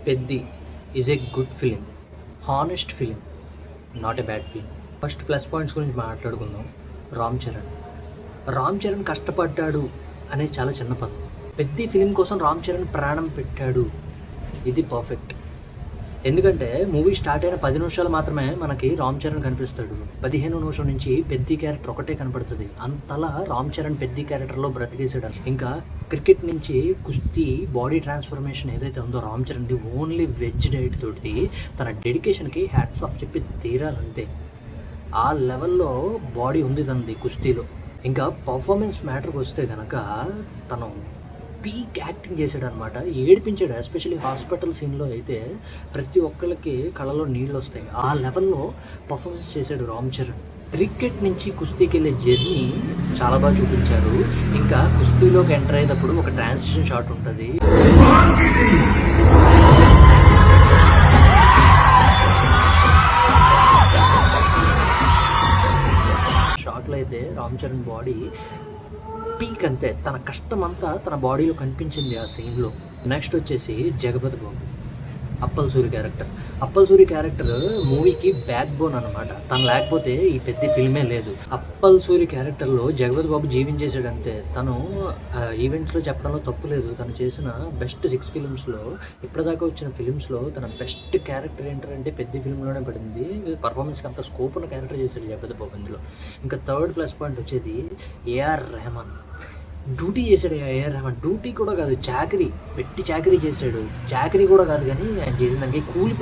Peddi is a good film, honest film, not a bad film. First plus points గురించి మాట్లాడుకుందాం. రామ్ చరణ్ కష్టపడ్డాడు అనేది చాలా చిన్న పదం. పెద్ది ఫిలిం కోసం రామ్ చరణ్ ప్రాణం పెట్టాడు, ఇది పర్ఫెక్ట్. ఎందుకంటే మూవీ స్టార్ట్ అయిన 10 నిమిషాలు మాత్రమే మనకి రామ్ చరణ్ కనిపిస్తాడు. 15 నిమిషం నుంచి పెద్ది క్యారెక్టర్ ఒకటే కనపడుతుంది. అంతలా రామ్ చరణ్ పెద్ది క్యారెక్టర్లో బ్రతికేసాడు. ఇంకా క్రికెట్ నుంచి కుస్తీ బాడీ ట్రాన్స్ఫర్మేషన్ ఏదైతే ఉందో రామ్ చరణ్ది, ఓన్లీ వెజ్ డైట్ తోటి తన డెడికేషన్కి హ్యాట్స్ ఆఫ్ చెప్పి తీరాలంతే. ఆ లెవెల్లో బాడీ ఉంది తనది కుస్తీలో. ఇంకా పర్ఫార్మెన్స్ మ్యాటర్కి వస్తే కనుక తను పీక్ యాక్టింగ్ చేశాడు అనమాట. ఏడిపించాడు. ఎస్పెషల్లీ హాస్పిటల్ సీన్లో అయితే ప్రతి ఒక్కళ్ళకి కళ్ళలో నీళ్ళు వస్తాయి. ఆ లెవెల్లో పర్ఫార్మెన్స్ చేశాడు రామ్ చరణ్. క్రికెట్ నుంచి కుస్తీకి వెళ్ళే జర్నీ చాలా బాగా చూపించారు. ఇంకా కుస్తీలోకి ఎంటర్ అయ్యేటప్పుడు ఒక ట్రాన్సిషన్ షాట్ ఉంటుంది. షాట్లో అయితే రామ్ చరణ్ బాడీ పీక్ అంతే. తన కష్టం అంతా తన బాడీలో కనిపించింది ఆ సీన్లో. నెక్స్ట్ వచ్చేసి జగపతి బాబు, అప్పల్ సూరి క్యారెక్టర్ మూవీకి బ్యాక్ బోన్ అనమాట. తను లేకపోతే ఈ పెద్ద ఫిల్మే లేదు. అప్పల్ సూరి క్యారెక్టర్లో జగపతి బాబు జీవించేసాడు అంతే. తను ఈవెంట్స్లో చెప్పడంలో తప్పు లేదు. తను చేసిన బెస్ట్ 6 ఫిలిమ్స్లో, ఇప్పటిదాకా వచ్చిన ఫిలిమ్స్లో తన బెస్ట్ క్యారెక్టర్ ఏంటంటే పెద్ద ఫిల్మ్లోనే పడింది. పర్ఫార్మెన్స్కి అంత స్కోప్ ఉన్న క్యారెక్టర్ చేశాడు జగపతి బాబు ఇందులో. ఇంకా థర్డ్ ప్లస్ పాయింట్ వచ్చేది ఏఆర్ రెహమాన్. డ్యూటీ చేశాడు ఏఆర్ రెహమాన్. డ్యూటీ కూడా కాదు, చాకరీ చేశాడు. చాకరీ కూడా కాదు కానీ ఆయన చేసినానికి కూలి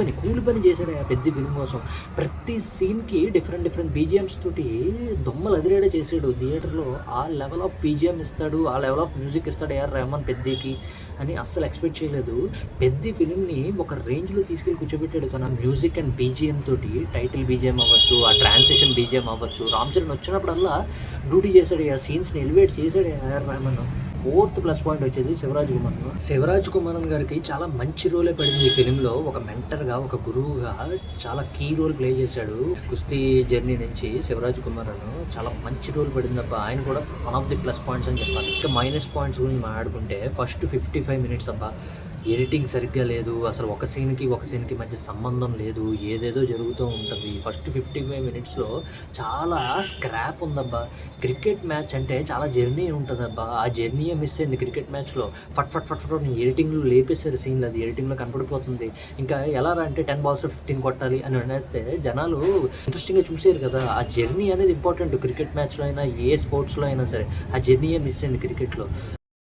పని చేశాడు ఆ పెద్ద ఫిల్మ్ కోసం. ప్రతి సీన్కి డిఫరెంట్ బీజిఎమ్స్ తోటి దొమ్మలు అదిరేడే చేశాడు థియేటర్లో. ఆ లెవెల్ ఆఫ్ బీజిఎం ఇస్తాడు, ఆ లెవెల్ ఆఫ్ మ్యూజిక్ ఇస్తాడు ఏఆర్ రెహమాన్ పెద్దికి అని అస్సలు ఎక్స్పెక్ట్ చేయలేదు. పెద్ద ఫిలింని ఒక రేంజ్లో తీసుకెళ్ళి కూర్చోబెట్టాడు తన మ్యూజిక్ అండ్ బీజిఎం తోటి. టైటిల్ బీజిఎం అవ్వచ్చు, ఆ ట్రాన్సిషన్ బీజిఎం అవ్వచ్చు. రామ్ చరణ్ వచ్చినప్పుడల్లా డ్యూటీ చేశాడు, ఆ సీన్స్ని ఎలివేట్ చేశాడు AR Rahman. Fourth plus point వచ్చేది శివరాజ్ కుమారన్ గారికి చాలా మంచి రోలే పడింది ఈ ఫిలింలో. ఒక మెంటర్గా, ఒక గురువుగా చాలా కీ రోల్ ప్లే చేశాడు. కుస్తీ జర్నీ నుంచి శివరాజ్ కుమారన్ చాలా మంచి రోల్ పడింది అబ్బా. ఆయన కూడా one of the plus points అని చెప్పాలి. ఇంకా మైనస్ పాయింట్స్ గురించి మాట్లాడుకుంటే ఫస్ట్ 55 మినిట్స్ అబ్బా, ఎడిటింగ్ సరిగ్గా లేదు. అసలు ఒక సీన్కి మధ్య సంబంధం లేదు, ఏదేదో జరుగుతూ ఉంటుంది. ఫస్ట్ 55 మినిట్స్లో చాలా స్క్రాప్ ఉందబ్బా. క్రికెట్ మ్యాచ్ అంటే చాలా జర్నీ ఉంటుందబ్బా, ఆ జర్నీయే మిస్ అయింది క్రికెట్ మ్యాచ్లో. ఫట్ ఎడిటింగ్లో లేపేశారు సీన్లు, అది ఎడిటింగ్లో కనపడిపోతుంది. ఇంకా ఎలా అంటే 10 balls 15 కొట్టాలి అని అంటే జనాలు ఇంట్రెస్టింగ్గా చూసారు కదా. ఆ జర్నీ అనేది ఇంపార్టెంట్ క్రికెట్ మ్యాచ్లో అయినా, ఏ స్పోర్ట్స్లో అయినా సరే. ఆ జర్నీయే మిస్ అయింది క్రికెట్లో.